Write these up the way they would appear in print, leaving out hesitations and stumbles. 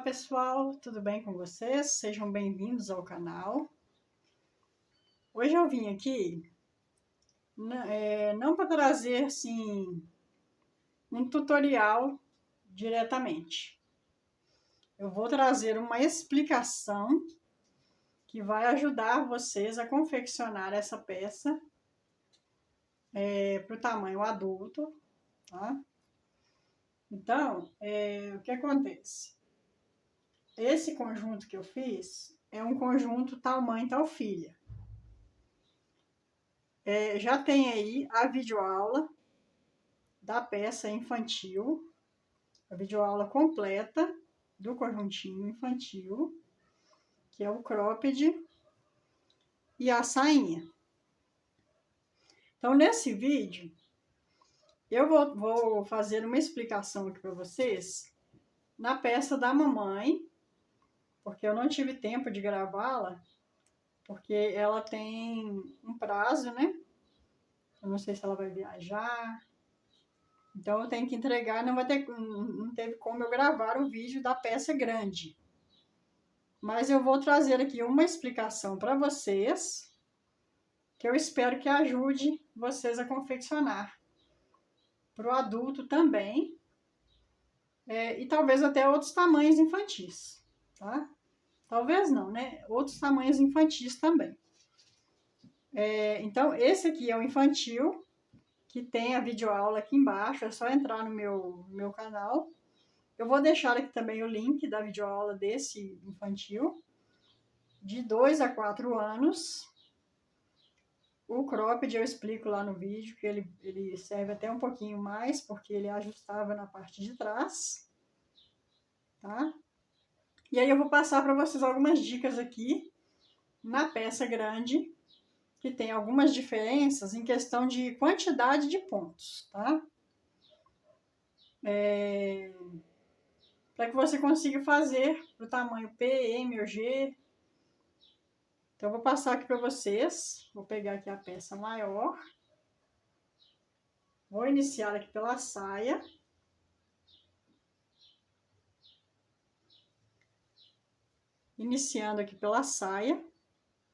pessoal, tudo bem com vocês? Sejam bem-vindos ao canal. Hoje eu vim aqui não para trazer assim um tutorial diretamente. Eu vou trazer uma explicação que vai ajudar vocês a confeccionar essa peça para o tamanho adulto, tá? Então, o que acontece? Esse conjunto que eu fiz é um conjunto tal mãe, tal filha. Já tem aí a videoaula da peça infantil, a videoaula completa do conjuntinho infantil, que é o cropped e a sainha. Então, nesse vídeo, eu vou fazer uma explicação aqui para vocês na peça da mamãe, porque eu não tive tempo de gravá-la, porque ela tem um prazo, né? Eu não sei se ela vai viajar. Então eu tenho que entregar, não teve como eu gravar o vídeo da peça grande. Mas eu vou trazer aqui uma explicação para vocês, que eu espero que ajude vocês a confeccionar para o adulto também, e talvez até outros tamanhos infantis, tá? Talvez não, né? Outros tamanhos infantis também. Então, esse aqui é o infantil, que tem a videoaula aqui embaixo, é só entrar no meu canal. Eu vou deixar aqui também o link da videoaula desse infantil, de 2 a 4 anos. O cropped eu explico lá no vídeo, que ele serve até um pouquinho mais, porque ele ajustava na parte de trás, tá? E aí eu vou passar para vocês algumas dicas aqui na peça grande, que tem algumas diferenças em questão de quantidade de pontos, tá? Para que você consiga fazer para o tamanho P, M ou G. Então, eu vou passar aqui para vocês. Vou pegar aqui a peça maior. Vou iniciar aqui pela saia. Iniciando aqui pela saia,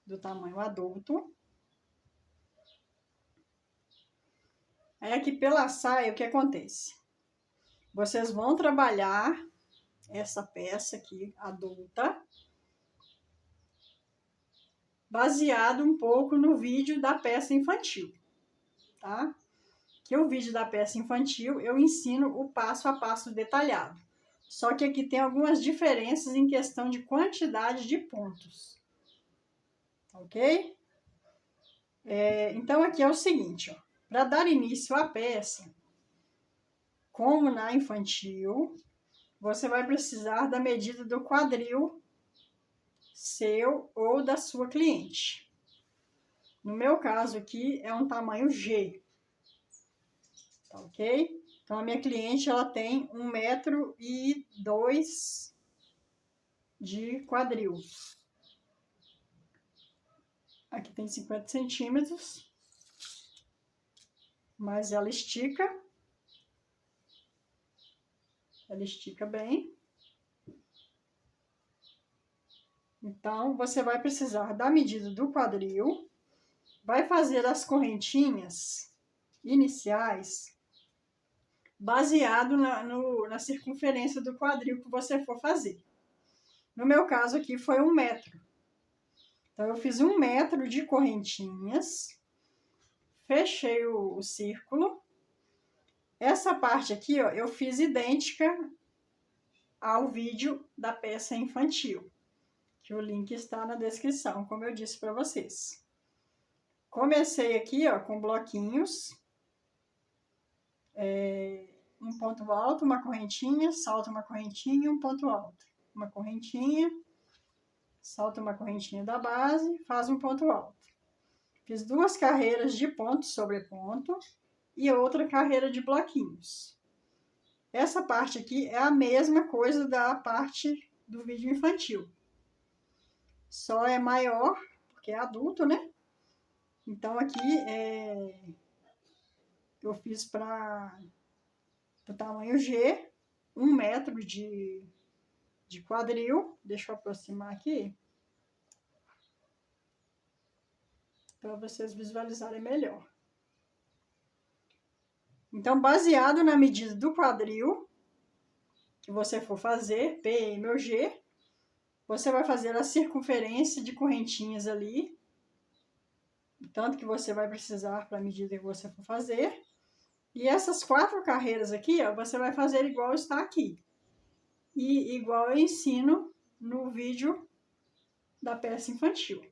do tamanho adulto. Aí, aqui pela saia, o que acontece? Vocês vão trabalhar essa peça aqui, adulta, baseado um pouco no vídeo da peça infantil, tá? Que o vídeo da peça infantil eu ensino o passo a passo detalhado. Só que aqui tem algumas diferenças em questão de quantidade de pontos, ok? Então aqui é o seguinte, ó. Para dar início à peça, como na infantil, você vai precisar da medida do quadril seu ou da sua cliente. No meu caso aqui é um tamanho G, tá ok? Então a minha cliente ela tem 1,2 m de quadril. Aqui tem 50 centímetros, mas ela estica bem. Então, você vai precisar da medida do quadril, vai fazer as correntinhas iniciais baseado na circunferência do quadril que você for fazer. No meu caso aqui foi 1 metro. Então, eu fiz 1 metro de correntinhas, fechei o círculo. Essa parte aqui, ó, eu fiz idêntica ao vídeo da peça infantil, que o link está na descrição, como eu disse para vocês. Comecei aqui, ó, com bloquinhos, um ponto alto, uma correntinha, salta uma correntinha, um ponto alto. Uma correntinha, salta uma correntinha da base, faz um ponto alto. Fiz 2 carreiras de ponto sobre ponto e outra carreira de bloquinhos. Essa parte aqui é a mesma coisa da parte do vídeo infantil. Só é maior, porque é adulto, né? Então, aqui eu fiz para o tamanho G, 1 metro de de quadril. Deixa eu aproximar aqui, para vocês visualizarem melhor. Então, baseado na medida do quadril que você for fazer, P, M ou G, você vai fazer a circunferência de correntinhas ali, tanto que você vai precisar para a medida que você for fazer. E essas 4 carreiras aqui, ó, você vai fazer igual está aqui. E igual eu ensino no vídeo da peça infantil.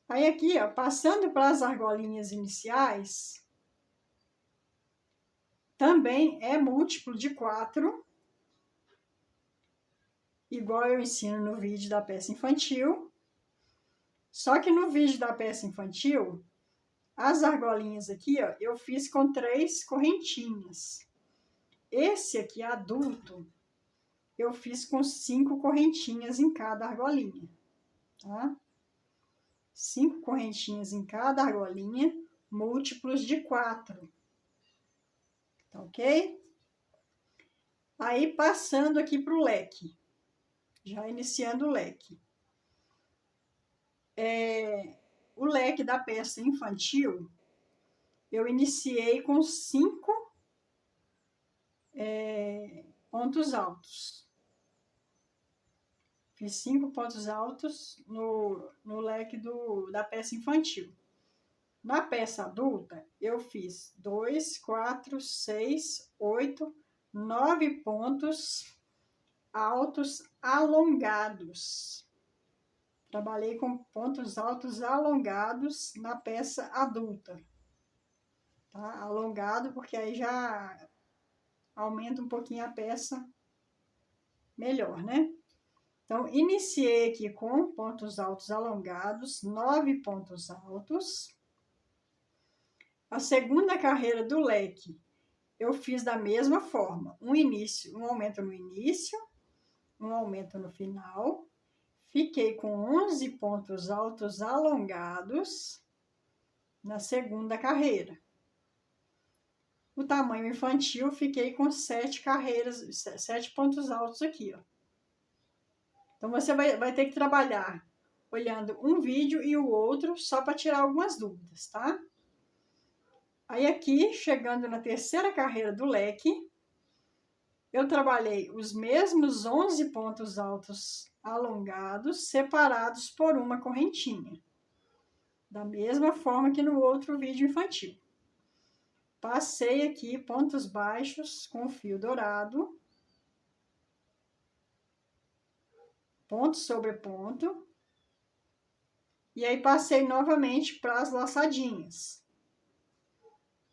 Aí aqui, ó, passando para as argolinhas iniciais, também é múltiplo de 4, igual eu ensino no vídeo da peça infantil. Só que no vídeo da peça infantil, as argolinhas aqui, ó, eu fiz com 3 correntinhas. Esse aqui, adulto, eu fiz com 5 correntinhas em cada argolinha, tá? 5 correntinhas em cada argolinha, múltiplos de 4. Tá ok? Aí, passando aqui para o leque. Já iniciando o leque. O leque da peça infantil, eu iniciei com 5 pontos altos. Fiz 5 pontos altos no leque da peça infantil. Na peça adulta, eu fiz 2, 4, 6, 8, 9 pontos altos alongados. Trabalhei com pontos altos alongados na peça adulta. Tá? Alongado, porque aí já aumenta um pouquinho a peça melhor, né? Então, iniciei aqui com pontos altos alongados, 9 pontos altos. A segunda carreira do leque, eu fiz da mesma forma. Um aumento no início, um aumento no final. Fiquei com 11 pontos altos alongados na segunda carreira. O tamanho infantil, fiquei com 7 pontos altos aqui, ó. Então, você vai ter que trabalhar olhando um vídeo e o outro, só para tirar algumas dúvidas, tá? Aí aqui, chegando na terceira carreira do leque, eu trabalhei os mesmos 11 pontos altos alongados, separados por uma correntinha. Da mesma forma que no outro vídeo infantil. Passei aqui pontos baixos com fio dourado. Ponto sobre ponto. E aí, passei novamente para as laçadinhas.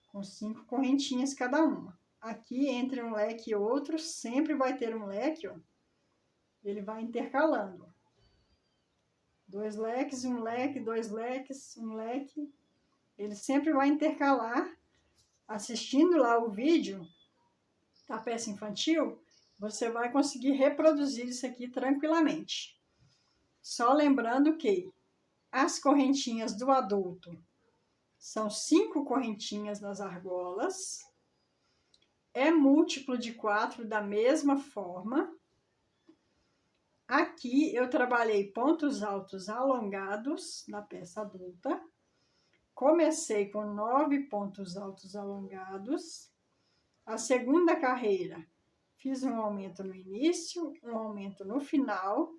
Com 5 correntinhas cada uma. Aqui, entre um leque e outro, sempre vai ter um leque, ó. Ele vai intercalando. 2 leques, um leque, 2 leques, um leque. Ele sempre vai intercalar. Assistindo lá o vídeo da peça infantil, você vai conseguir reproduzir isso aqui tranquilamente. Só lembrando que as correntinhas do adulto são 5 correntinhas nas argolas. É múltiplo de 4 da mesma forma. Aqui eu trabalhei pontos altos alongados na peça adulta. Comecei com 9 pontos altos alongados. A segunda carreira, fiz um aumento no início, um aumento no final.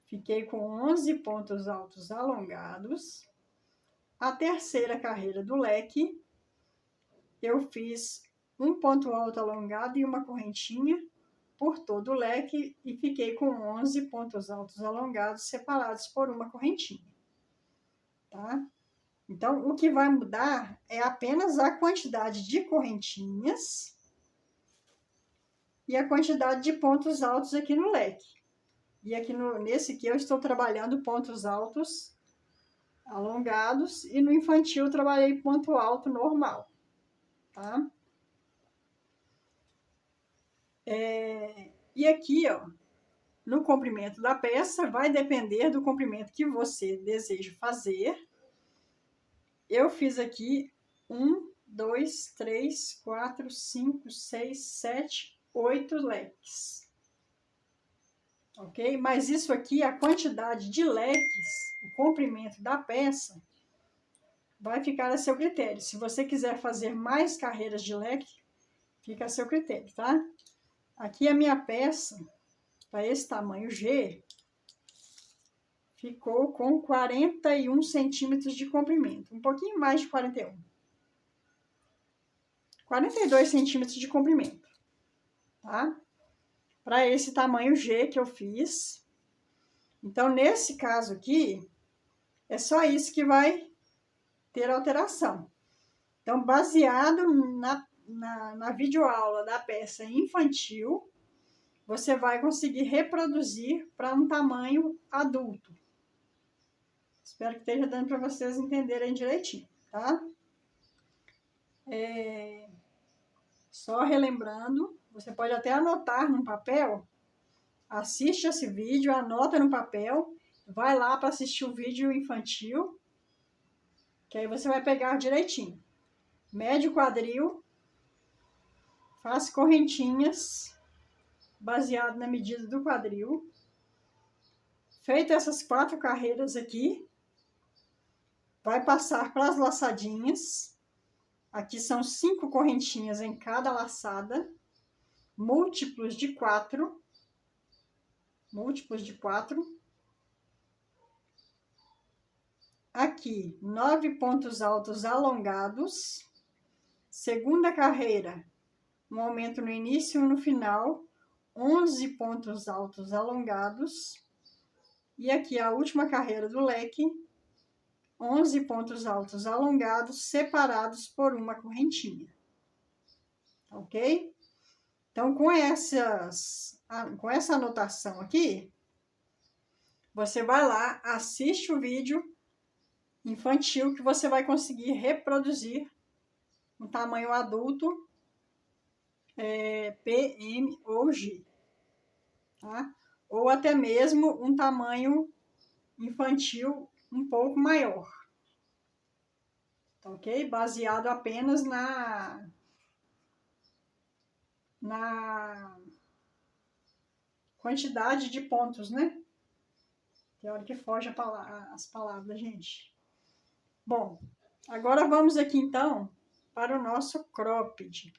Fiquei com 11 pontos altos alongados. A terceira carreira do leque, eu fiz um ponto alto alongado e uma correntinha por todo o leque e fiquei com 11 pontos altos alongados separados por uma correntinha, tá? Então, o que vai mudar é apenas a quantidade de correntinhas e a quantidade de pontos altos aqui no leque. E aqui nesse aqui eu estou trabalhando pontos altos alongados e no infantil eu trabalhei ponto alto normal, tá? E aqui, ó, no comprimento da peça, vai depender do comprimento que você deseja fazer. Eu fiz aqui 1, 2, 3, 4, 5, 6, 7, 8 leques. ok? Mas isso aqui, a quantidade de leques, o comprimento da peça, vai ficar a seu critério. Se você quiser fazer mais carreiras de leque, fica a seu critério, tá? Aqui a minha peça, para esse tamanho G, ficou com 41 centímetros de comprimento, um pouquinho mais de 41. 42 centímetros de comprimento, tá? Para esse tamanho G que eu fiz. Então, nesse caso aqui, é só isso que vai ter alteração. Então, baseado na videoaula da peça infantil, você vai conseguir reproduzir para um tamanho adulto. Espero que esteja dando para vocês entenderem direitinho, tá? Só relembrando, você pode até anotar num papel, assiste esse vídeo, anota no papel, vai lá para assistir o vídeo infantil, que aí você vai pegar direitinho. Mede o quadril, faz correntinhas, baseado na medida do quadril. Feito essas 4 carreiras aqui, vai passar para as laçadinhas. Aqui são 5 correntinhas em cada laçada, múltiplos de 4. Múltiplos de 4. Aqui, 9 pontos altos alongados. Segunda carreira, um aumento no início e no final, 11 pontos altos alongados. E aqui a última carreira do leque, 11 pontos altos alongados, separados por uma correntinha. Ok? Então, com essa anotação aqui, você vai lá, assiste o vídeo infantil que você vai conseguir reproduzir um tamanho adulto, PM ou G, tá? Ou até mesmo um tamanho infantil um pouco maior, tá, ok? Baseado apenas na quantidade de pontos, né? Tem hora que foge as palavras, gente. Bom, agora vamos aqui então para o nosso cropped.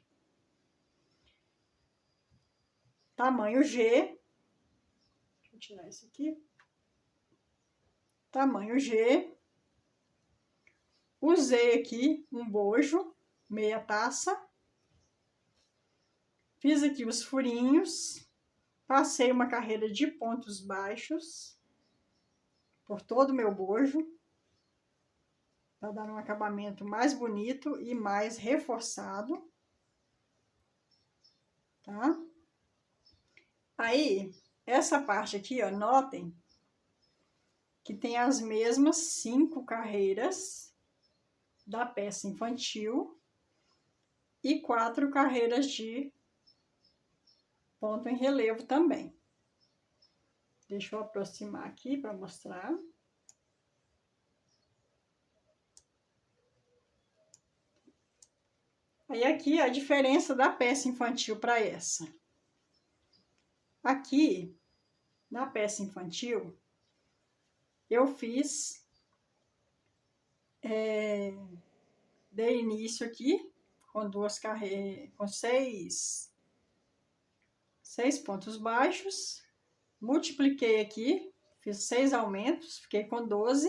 Tamanho G. Deixa eu tirar isso aqui. Tamanho G. Usei aqui um bojo, meia taça. Fiz aqui os furinhos. Passei uma carreira de pontos baixos por todo o meu bojo, para dar um acabamento mais bonito e mais reforçado, tá? Aí, essa parte aqui, ó, notem que tem as mesmas 5 carreiras da peça infantil e 4 carreiras de ponto em relevo também. Deixa eu aproximar aqui para mostrar. Aí aqui a diferença da peça infantil para essa. Aqui, na peça infantil, eu fiz, dei início aqui com 2 carreiras, com 6 pontos baixos, multipliquei aqui, fiz 6 aumentos, fiquei com 12,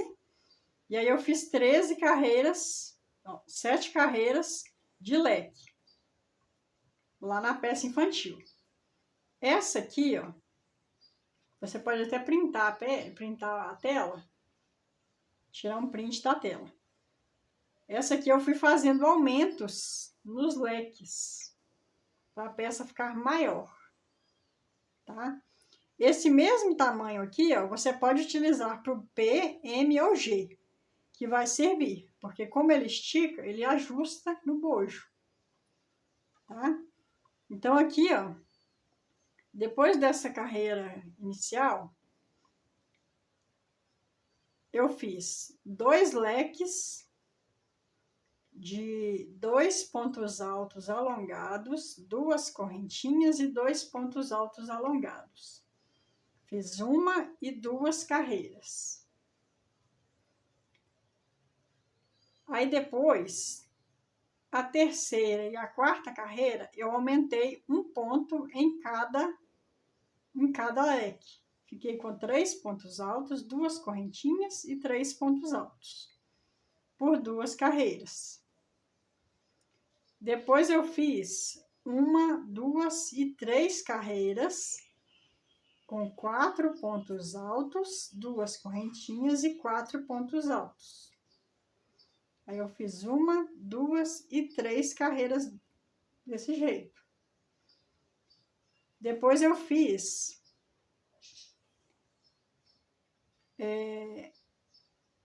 e aí eu fiz 13 carreiras, não, 7 carreiras de leque, lá na peça infantil. Essa aqui, ó, você pode até printar a tela, tirar um print da tela. Essa aqui eu fui fazendo aumentos nos leques, para a peça ficar maior, tá? Esse mesmo tamanho aqui, ó, você pode utilizar para o P, M ou G, que vai servir, porque como ele estica, ele ajusta no bojo, tá? Então aqui, ó, depois dessa carreira inicial, eu fiz 2 leques de 2 pontos altos alongados, 2 correntinhas e 2 pontos altos alongados. Fiz 1 e 2 carreiras. Aí depois, a terceira e a quarta carreira, eu aumentei 1 ponto em cada leque. Fiquei com 3 pontos altos, 2 correntinhas e 3 pontos altos, por 2 carreiras. Depois eu fiz 1, 2 e 3 carreiras, com 4 pontos altos, 2 correntinhas e 4 pontos altos. Aí eu fiz 1, 2 e 3 carreiras desse jeito. Depois eu fiz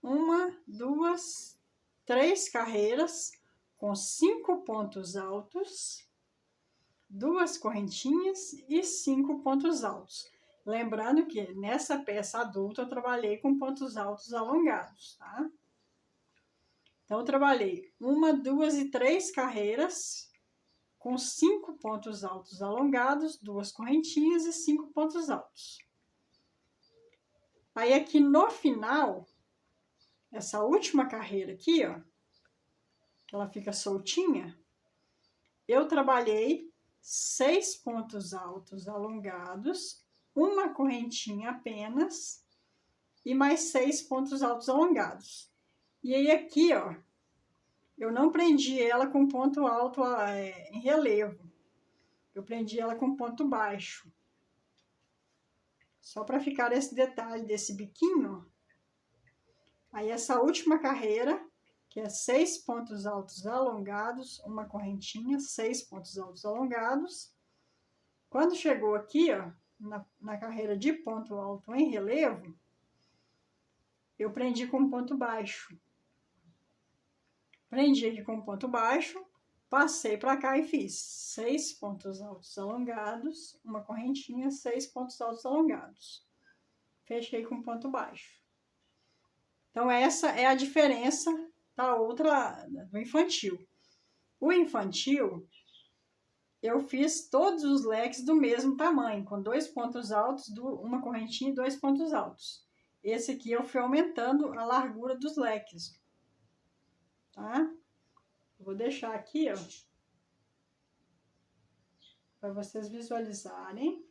1, 2, 3 carreiras com 5 pontos altos, 2 correntinhas e 5 pontos altos. Lembrando que nessa peça adulta eu trabalhei com pontos altos alongados, tá? Então, eu trabalhei 1, 2 e 3 carreiras com 5 pontos altos alongados, 2 correntinhas e 5 pontos altos. Aí, aqui no final, essa última carreira aqui, ó, que ela fica soltinha, eu trabalhei 6 pontos altos alongados, 1 correntinha apenas e mais 6 pontos altos alongados. E aí aqui, ó, eu não prendi ela com ponto alto em relevo. Eu prendi ela com ponto baixo. Só para ficar esse detalhe desse biquinho. Aí essa última carreira, que é 6 pontos altos alongados, 1 correntinha, 6 pontos altos alongados. Quando chegou aqui, ó, na carreira de ponto alto em relevo, eu prendi com ponto baixo. Prendi aqui com ponto baixo, passei para cá e fiz 6 pontos altos alongados, 1 correntinha, 6 pontos altos alongados. Fechei com ponto baixo. Então, essa é a diferença da outra, do infantil. O infantil, eu fiz todos os leques do mesmo tamanho, com 2 pontos altos, 1 correntinha e 2 pontos altos. Esse aqui eu fui aumentando a largura dos leques. Tá? Vou deixar aqui, ó, para vocês visualizarem.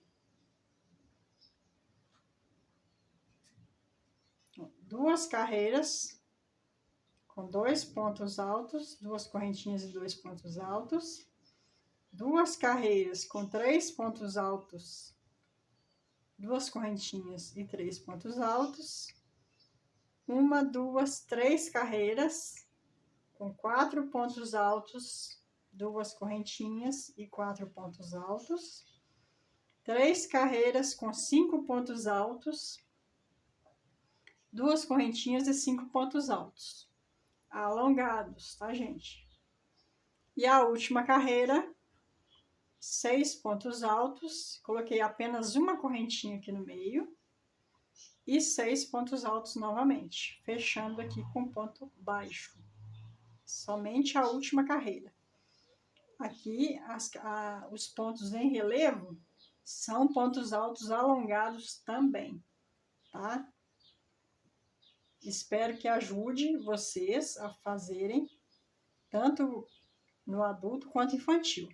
2 carreiras com 2 pontos altos, 2 correntinhas e 2 pontos altos. 2 carreiras com 3 pontos altos, 2 correntinhas e 3 pontos altos. 1, 2, 3 carreiras com 4 pontos altos, 2 correntinhas e 4 pontos altos. 3 carreiras com 5 pontos altos, 2 correntinhas e 5 pontos altos. Alongados, tá, gente? E a última carreira, 6 pontos altos, coloquei apenas 1 correntinha aqui no meio. E 6 pontos altos novamente, fechando aqui com ponto baixo. Somente a última carreira. Aqui, os pontos em relevo são pontos altos alongados também, tá? Espero que ajude vocês a fazerem tanto no adulto quanto infantil.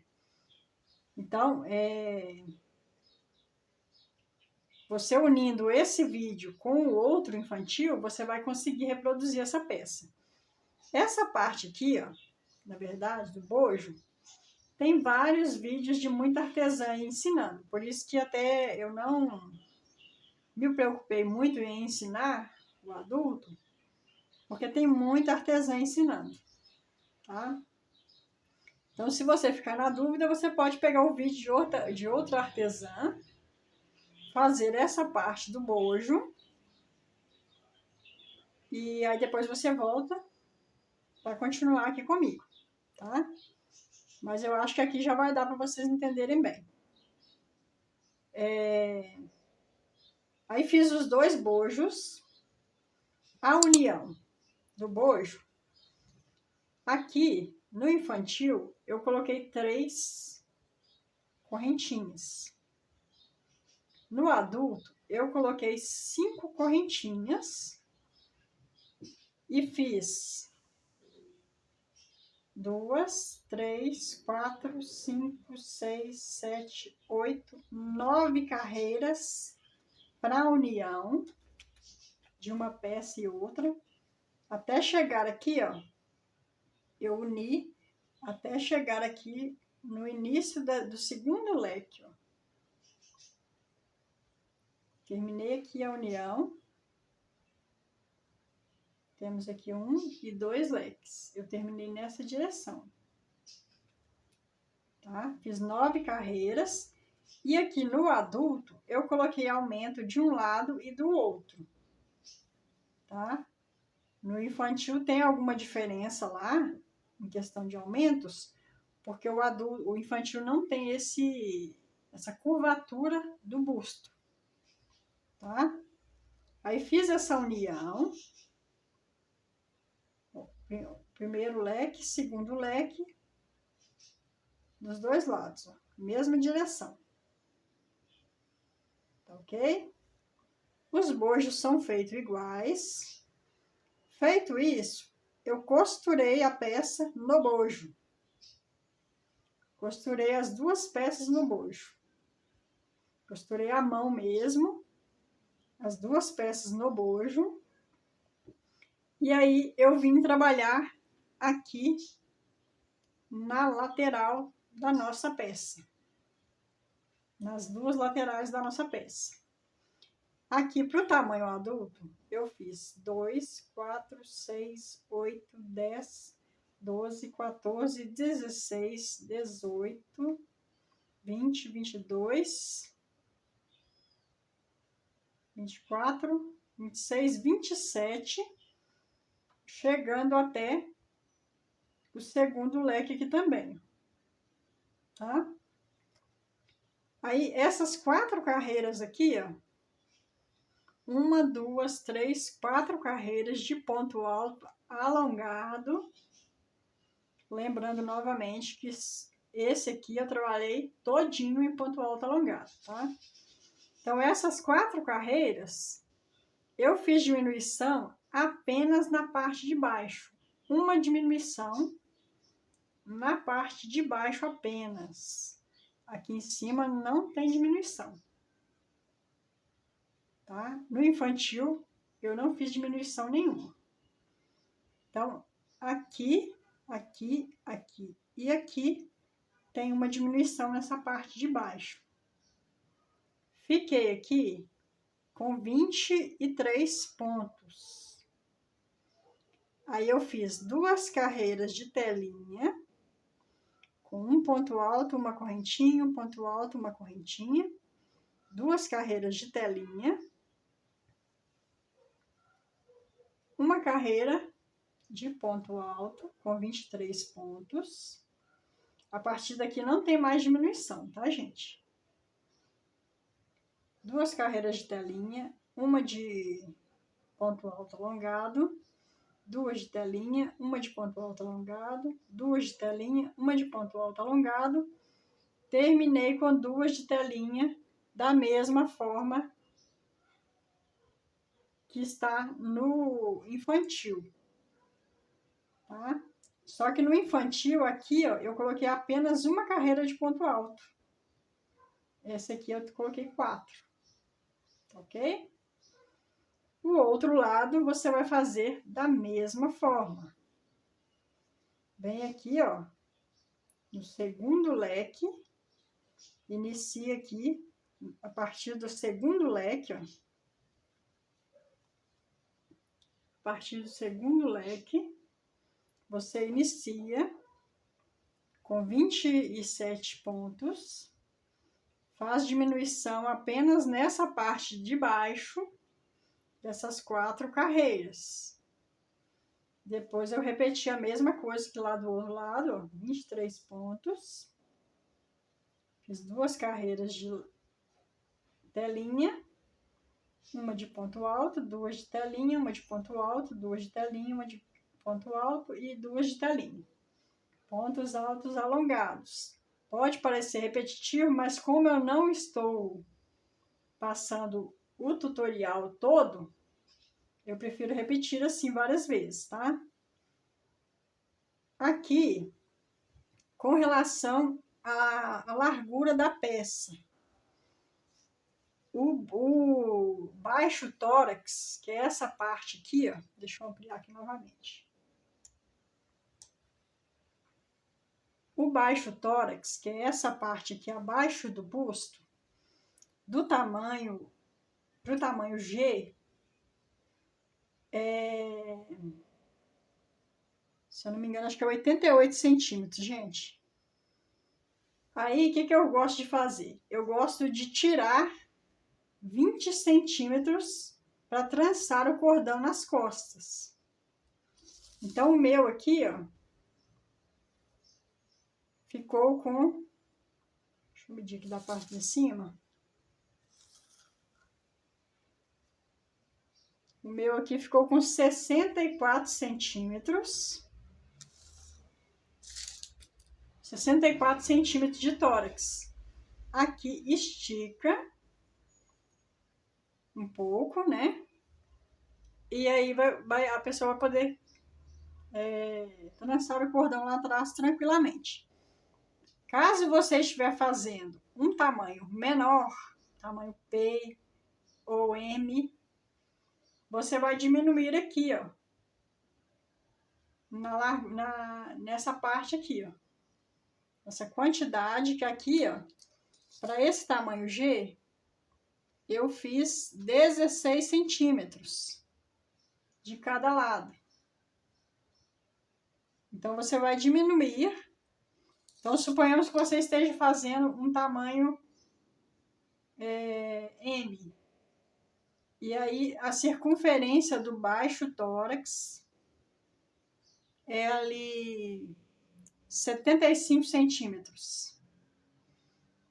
Então, você unindo esse vídeo com o outro infantil, você vai conseguir reproduzir essa peça. Essa parte aqui, ó, na verdade, do bojo, tem vários vídeos de muita artesã ensinando. Por isso que até eu não me preocupei muito em ensinar o adulto, porque tem muita artesã ensinando, tá? Então, se você ficar na dúvida, você pode pegar o vídeo de outra artesã, fazer essa parte do bojo, e aí depois você volta para continuar aqui comigo, tá? Mas eu acho que aqui já vai dar para vocês entenderem bem. Aí fiz os 2 bojos. A união do bojo, aqui no infantil, eu coloquei 3 correntinhas. No adulto, eu coloquei 5 correntinhas e fiz 2, 3, 4, 5, 6, 7, 8, 9 carreiras para a união de uma peça e outra, até chegar aqui, ó, eu uni até chegar aqui no início do segundo leque, ó. Terminei aqui a união. Temos aqui 1 e 2 leques. Eu terminei nessa direção. Tá? Fiz 9 carreiras. E aqui no adulto, eu coloquei aumento de um lado e do outro. Tá? No infantil tem alguma diferença lá, em questão de aumentos, porque o infantil não tem essa curvatura do busto. Tá? Aí fiz essa união, primeiro leque, segundo leque, dos dois lados, ó, mesma direção. Tá ok? Os bojos são feitos iguais. Feito isso, eu costurei a peça no bojo. Costurei as duas peças no bojo. Costurei à mão mesmo, as duas peças no bojo. E aí, eu vim trabalhar aqui na lateral da nossa peça. Nas duas laterais da nossa peça. Aqui, para o tamanho adulto, eu fiz 2, 4, 6, 8, 10, 12, 14, 16, 18, 20, 22, 24, 26, 27, chegando até o segundo leque aqui também, tá? Aí, essas 4 carreiras aqui, ó, 1, 2, 3, 4 carreiras de ponto alto alongado. Lembrando novamente que esse aqui eu trabalhei todinho em ponto alto alongado, tá? Então, essas 4 carreiras, eu fiz diminuição apenas na parte de baixo. Uma diminuição na parte de baixo apenas. Aqui em cima não tem diminuição. Tá? No infantil, eu não fiz diminuição nenhuma. Então, aqui, aqui, aqui e aqui tem uma diminuição nessa parte de baixo. Fiquei aqui com 23 pontos. Aí, eu fiz 2 carreiras de telinha, com um ponto alto, uma correntinha, um ponto alto, uma correntinha, 2 carreiras de telinha, uma carreira de ponto alto com 23 pontos. A partir daqui não tem mais diminuição, tá, gente? 2 carreiras de telinha, uma de ponto alto alongado, 2 de telinha, uma de ponto alto alongado, 2 de telinha, uma de ponto alto alongado. Terminei com 2 de telinha da mesma forma que está no infantil, tá? Só que no infantil, aqui, ó, eu coloquei apenas uma carreira de ponto alto. Essa aqui eu coloquei 4, ok? O outro lado, você vai fazer da mesma forma. Vem aqui, ó, no segundo leque, inicia aqui, a partir do segundo leque, ó. A partir do segundo leque, você inicia com 27 pontos, faz diminuição apenas nessa parte de baixo dessas 4 carreiras. Depois eu repeti a mesma coisa que lá do outro lado, ó, 23 pontos. Fiz 2 carreiras de telinha, uma de ponto alto, 2 de telinha, uma de ponto alto, 2 de telinha, uma de ponto alto e 2 de telinha. Pontos altos alongados. Pode parecer repetitivo, mas como eu não estou passando o tutorial todo, eu prefiro repetir assim várias vezes, tá? Aqui, com relação à largura da peça, o baixo tórax, que é essa parte aqui, ó, deixa eu ampliar aqui novamente. O baixo tórax, que é essa parte aqui abaixo do busto, do tamanho, pro tamanho G, se eu não me engano, acho que é 88 centímetros, gente. Aí, o que eu gosto de fazer? Eu gosto de tirar 20 centímetros para trançar o cordão nas costas. Então, o meu aqui, ó, ficou com... Deixa eu medir aqui da parte de cima. O meu aqui ficou com 64 centímetros. 64 centímetros de tórax. Aqui estica um pouco, né? E aí a pessoa vai poder trançar o cordão lá atrás tranquilamente. Caso você estiver fazendo um tamanho menor, tamanho P ou M, você vai diminuir aqui, ó, nessa parte aqui, ó. Essa quantidade que aqui, ó, para esse tamanho G, eu fiz 16 centímetros de cada lado. Então, você vai diminuir. Então, suponhamos que você esteja fazendo um tamanho M. E aí, a circunferência do baixo tórax é ali 75 centímetros.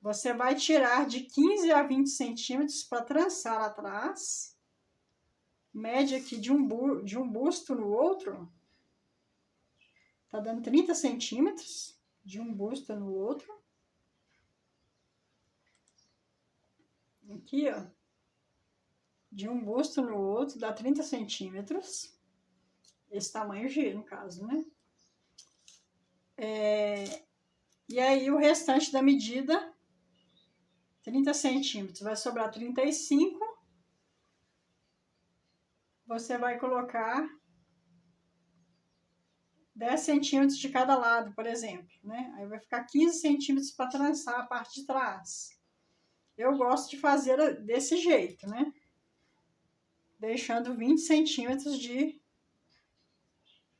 Você vai tirar de 15 a 20 centímetros para trançar atrás. Média aqui de um busto no outro. Tá dando 30 centímetros de um busto no outro. Aqui, ó. De um busto no outro dá 30 centímetros. Esse tamanho G, no caso, né? E aí, o restante da medida, 30 centímetros, vai sobrar 35. Você vai colocar 10 centímetros de cada lado, por exemplo, né? Aí vai ficar 15 centímetros para trançar a parte de trás. Eu gosto de fazer desse jeito, né? Deixando 20 centímetros de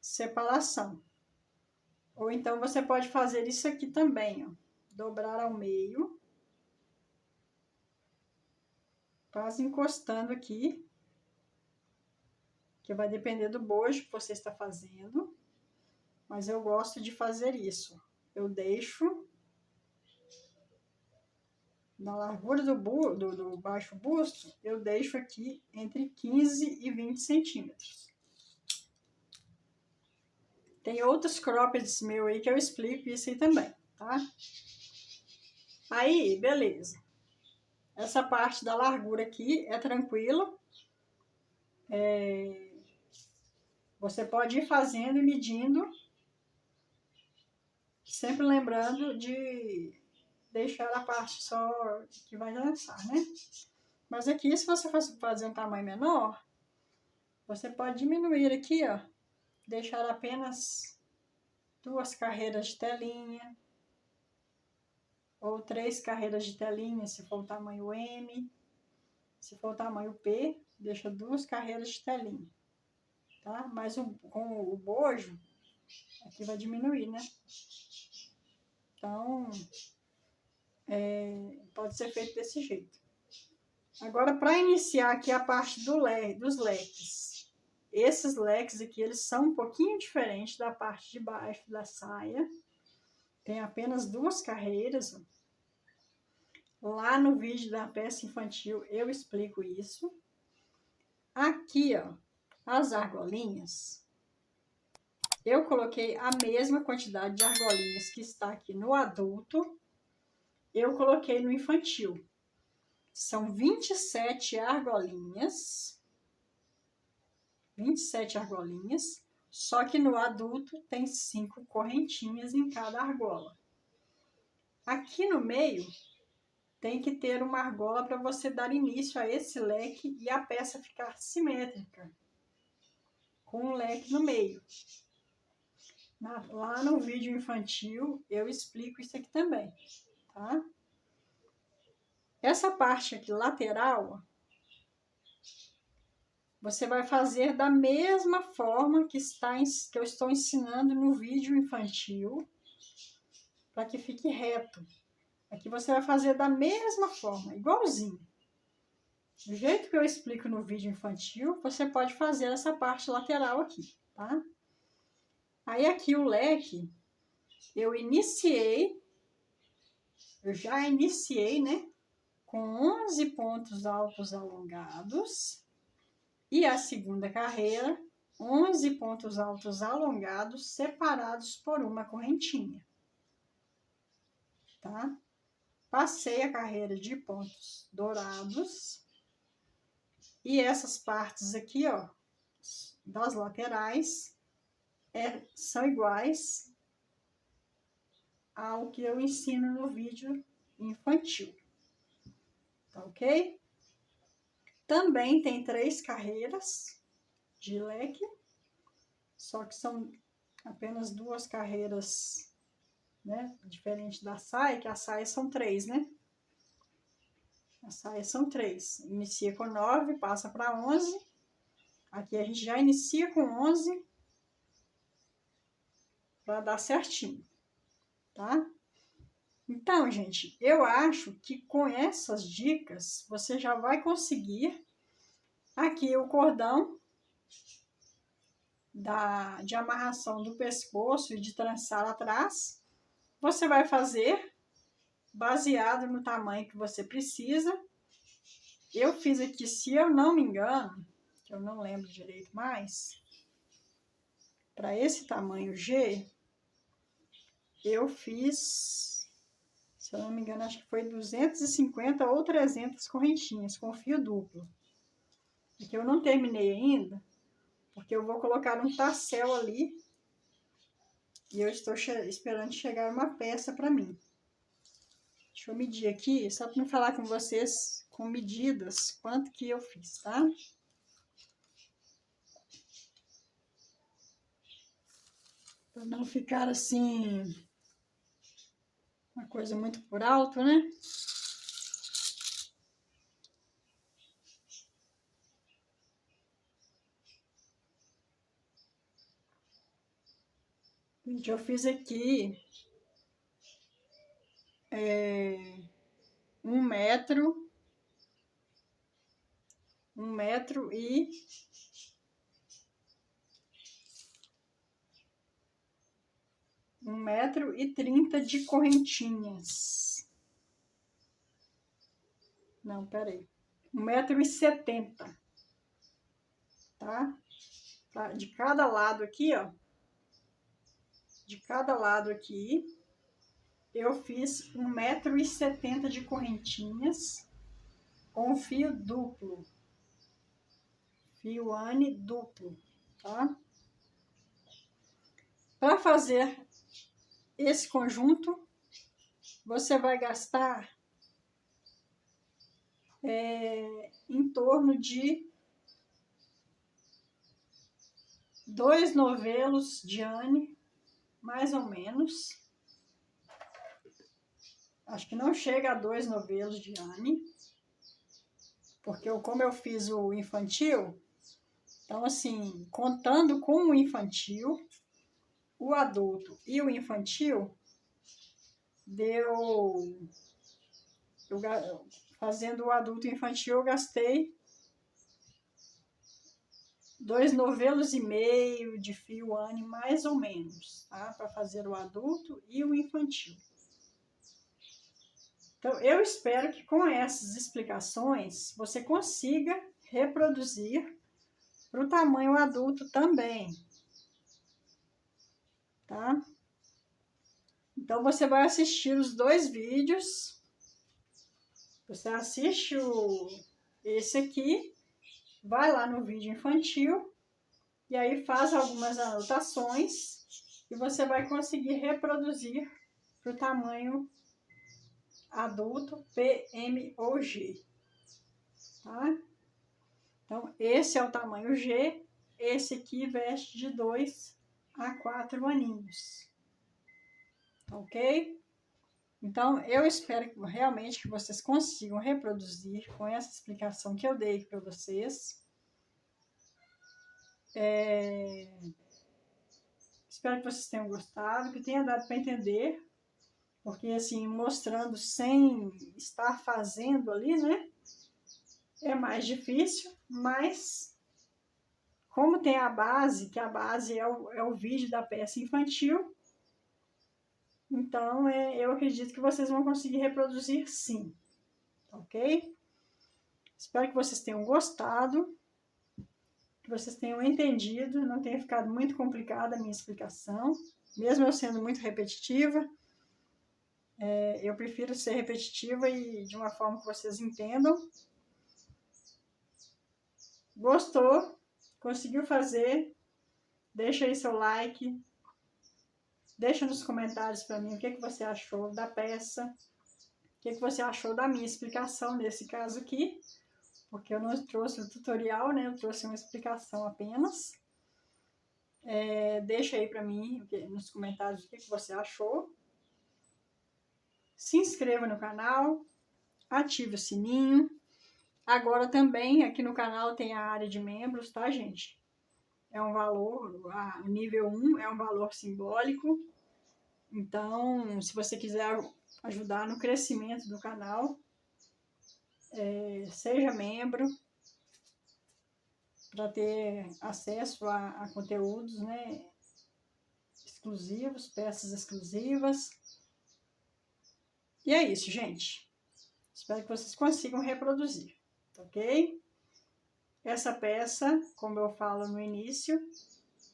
separação. Ou então você pode fazer isso aqui também, ó. Dobrar ao meio. Quase encostando aqui. Que vai depender do bojo que você está fazendo. Mas eu gosto de fazer isso. Eu deixo na largura do baixo busto, eu deixo aqui entre 15 e 20 centímetros. Tem outros croppeds meu aí que eu explico isso aí também, tá? Aí, beleza. Essa parte da largura aqui é tranquilo. Você pode ir fazendo e medindo. Sempre lembrando de deixar a parte só que vai lançar, né? Mas aqui, se você fazer um tamanho menor, você pode diminuir aqui, ó. Deixar apenas 2 carreiras de telinha. Ou 3 carreiras de telinha, se for o tamanho M. Se for o tamanho P, deixa 2 carreiras de telinha. Tá? Mas com o bojo, aqui vai diminuir, né? Então, pode ser feito desse jeito. Agora, para iniciar aqui a parte dos leques. Esses leques aqui, eles são um pouquinho diferentes da parte de baixo da saia. Tem apenas 2 carreiras. Lá no vídeo da peça infantil eu explico isso. Aqui, ó, as argolinhas. Eu coloquei a mesma quantidade de argolinhas que está aqui no adulto. Eu coloquei no infantil. são 27 argolinhas. 27 argolinhas, só que no adulto tem 5 correntinhas em cada argola. Aqui no meio tem que ter uma argola para você dar início a esse leque e a peça ficar simétrica, com um leque no meio. Lá no vídeo infantil eu explico isso aqui também, tá? Essa parte aqui lateral, você vai fazer da mesma forma que eu estou ensinando no vídeo infantil, para que fique reto. Aqui você vai fazer da mesma forma, igualzinho. Do jeito que eu explico no vídeo infantil, você pode fazer essa parte lateral aqui, tá? Aí aqui o leque, eu já iniciei, né? Com 11 pontos altos alongados. E a segunda carreira, 11 pontos altos alongados, separados por uma correntinha. Tá? Passei a carreira de pontos dourados. E essas partes aqui, ó, das laterais, são iguais ao que eu ensino no vídeo infantil. Tá ok? Também tem 3 carreiras de leque, só que são apenas 2 carreiras, né? Diferente da saia, que a saia são 3, né? A saia são 3. Inicia com 9, passa para 11. Aqui a gente já inicia com 11 para dar certinho, tá? Então, gente, eu acho que com essas dicas você já vai conseguir aqui o cordão de amarração do pescoço e de trançar atrás. Você vai fazer baseado no tamanho que você precisa. Eu fiz aqui, se eu não me engano, que eu não lembro direito mais, para esse tamanho G, eu fiz, se eu não me engano, acho que foi 250 ou 300 correntinhas com fio duplo. E que eu não terminei ainda, porque eu vou colocar um tassel ali e eu estou esperando chegar uma peça para mim. Deixa eu medir aqui, só para me falar com vocês com medidas, quanto que eu fiz, tá? Para não ficar assim, uma coisa muito por alto, né? Gente, eu fiz aqui 1 metro, 1 metro e 1,30 m de correntinhas. Não, peraí. 1,70 m, tá? De cada lado aqui, ó. De cada lado aqui, eu fiz 1,70 m de correntinhas com fio duplo. Fio Anne duplo, tá? Para fazer esse conjunto, você vai gastar em torno de 2 novelos de Anne, mais ou menos. Acho que não chega a 2 novelos de Anne, porque como eu fiz o infantil, então assim, contando com o infantil, o adulto e o infantil, fazendo o adulto e infantil, eu gastei 2 novelos e meio de fio Anne, mais ou menos, tá? Para fazer o adulto e o infantil. Então, eu espero que com essas explicações você consiga reproduzir para o tamanho adulto também, tá? Então, você vai assistir os 2 vídeos Você assiste esse aqui, vai lá no vídeo infantil e aí faz algumas anotações e você vai conseguir reproduzir para o tamanho adulto PM ou G, tá? Então, esse é o tamanho G, esse aqui veste de 2 a 4 aninhos, ok? Então, eu espero realmente que vocês consigam reproduzir com essa explicação que eu dei para vocês. Espero que vocês tenham gostado, que tenha dado para entender, porque assim, mostrando sem estar fazendo ali, né? É mais difícil, mas como tem a base, que a base é o vídeo da peça infantil, então eu acredito que vocês vão conseguir reproduzir sim, ok? Espero que vocês tenham gostado, que vocês tenham entendido, não tenha ficado muito complicada a minha explicação, mesmo eu sendo muito repetitiva. Eu prefiro ser repetitiva e de uma forma que vocês entendam. Gostou? Conseguiu fazer? Deixa aí seu like. Deixa nos comentários para mim o que você achou da peça. O que você achou da minha explicação nesse caso aqui. Porque eu não trouxe o tutorial, né? Eu trouxe uma explicação apenas. Deixa aí para mim nos comentários o que você achou. Se inscreva no canal. Ative o sininho. Agora também aqui no canal tem a área de membros, tá, gente? É um valor, o nível 1 é um valor simbólico. Então, se você quiser ajudar no crescimento do canal, seja membro para ter acesso a conteúdos, né, exclusivos, peças exclusivas. E é isso, gente. Espero que vocês consigam reproduzir, ok? Essa peça, como eu falo no início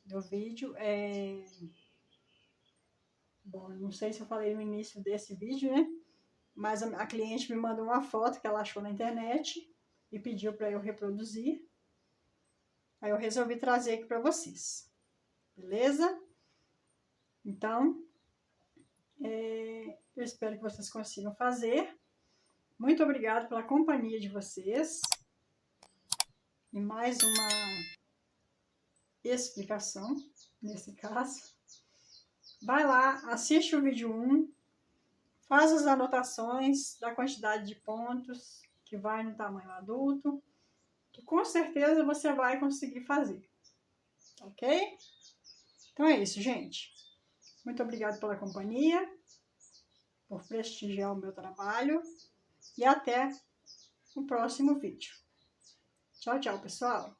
do vídeo, Bom, não sei se eu falei no início desse vídeo, né? Mas a cliente me mandou uma foto que ela achou na internet e pediu para eu reproduzir. Aí eu resolvi trazer aqui para vocês. Beleza? Então, eu espero que vocês consigam fazer. Muito obrigada pela companhia de vocês. E mais uma explicação, nesse caso. Vai lá, assiste o vídeo 1, faz as anotações da quantidade de pontos que vai no tamanho adulto, que com certeza você vai conseguir fazer, ok? Então é isso, gente. Muito obrigada pela companhia, por prestigiar o meu trabalho e até o próximo vídeo. Tchau, tchau, pessoal!